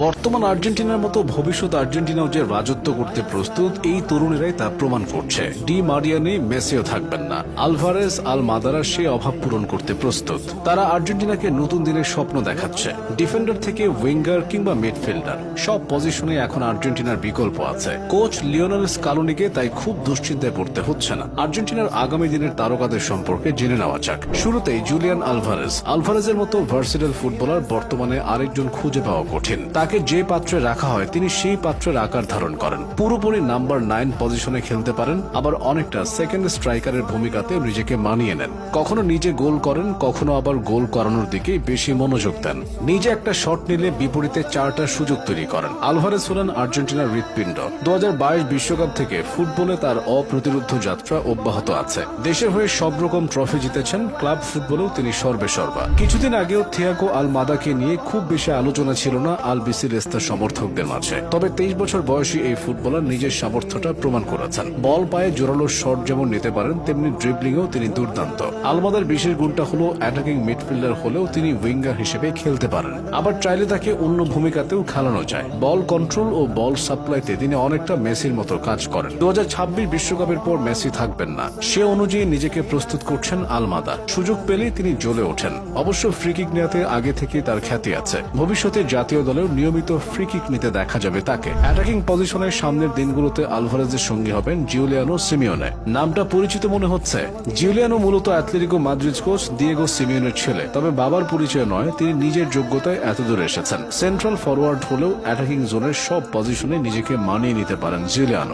বর্তমান আর্জেন্টিনার মতো ভবিষ্যৎ আর্জেন্টিনাও যে রাজত্ব করতে প্রস্তুত, এই তরুণেরাই তা প্রমাণ করছে। ডি মারিয়া নেই, মেসিও থাকবেন না। আলভারেজ, আলমাদারা সে অভাব পূরণ করতে প্রস্তুত। তারা আর্জেন্টিনাকে নতুন দিনের স্বপ্ন দেখাচ্ছে। ডিফেন্ডার থেকে উইঙ্গার কিংবা মিডফিল্ডার, সব পজিশনে এখন আর্জেন্টিনার বিকল্প আছে। কোচ লিওনেল স্কালোনিকে তাই খুব দুশ্চিন্তায় পড়তে হচ্ছে না। আর্জেন্টিনার আগামী দিনের তারকাদের সম্পর্কে জেনে নেওয়া যাক। শুরুতেই জুলিয়ান আলভারেজ। আলভারেজের মতো ভার্সেটাইল ফুটবলার বর্তমানে আরেকজন খুঁজে পাওয়া কঠিন। তাকে যে পাত্রে রাখা হয় তিনি সেই পাত্রের আকার ধারণ করেন। পুরোপুরি নাম্বার 9 পজিশনে খেলতে পারেন, আবার অনেকটা সেকেন্ড স্ট্রাইকারের ভূমিকাতে নিজেকে মানিয়ে নেন। কখনো নিজে গোল করেন, কখনো আবার গোল করানোর দিকেই বেশি মনোযোগ দেন। নিজে একটা শট নিলে বিপরীতে 4টা সুযোগ তৈরি করেন। আলভারেজ হলেন আর্জেন্টিনার হৃৎপিণ্ড। 2022 বিশ্বকাপ থেকে ফুটবলে তার অপ্রতিরোধ্য যাত্রা অব্যাহত আছে। দেশের হয়ে সব রকম ট্রফি জিতেছেন, ক্লাব ফুটবলেও তিনি সর্বেসর্বা। কিছুদিন আগেও থিয়াগো আলমাদাকে নিয়ে খুব বেশি আলোচনা ছিল না আলবিসি রেস্তার সমর্থকদের মাঝে। তবে 23 বছর বয়সী এই ফুটবলার নিজের সামর্থ্যটা প্রমাণ করেছেন। বল পায়ে জোরালো শট যেমন নিতে পারেন, তেমনি ড্রিবলিংয়েও তিনি দুর্দান্ত। আলমাদার বিশেষ গুণটা হলো অ্যাটাকিং মিডফিল্ডার হলেও তিনি উইঙ্গার হিসেবে খেলতে পারেন, আবার চাইলে তাকে অন্য ভূমিকাতেও খেলানো যায়। বল কন্ট্রোল ও বল সাপ্লাইতে তিনি অনেকটা মেসির মতো কাজ করেন। 2026 বিশ্বকাপের পর মেসি থাকবেন না, সে অনুযায়ী নিজেকে প্রস্তুত করছেন আলমাদা। সুযোগ পেলেই তিনি জ্বলে ওঠেন। অবশ্য ফ্রি কিক নেওয়াতে আগে থেকে তার খ্যাতি আছে। ভবিষ্যতে জাতীয় দলেও নিয়মিত ফ্রি কিক নিতে দেখা যাবে তাকে। অ্যাটাকিং পজিশনের সামনের দিনগুলোতে আলভারেজের সঙ্গী হবেন জিউলিয়ানো সিমিওনে। নামটা পরিচিত মনে হচ্ছে। জিউলিয়ানো মূলত অ্যাটলেটিকো মাদ্রিদ কোচ দিয়েগো সিমিওনের ছেলে, তবে বাবার পরিচয় নয়, তিনি নিজের যোগ্যতায় এতদূর এসেছেন। সেন্ট্রাল ফরওয়ার্ড হলেও অ্যাটাকিং জোনের সব পজিশনে নিজেকে মানিয়ে নিতে পারেন জিউলিয়ানো।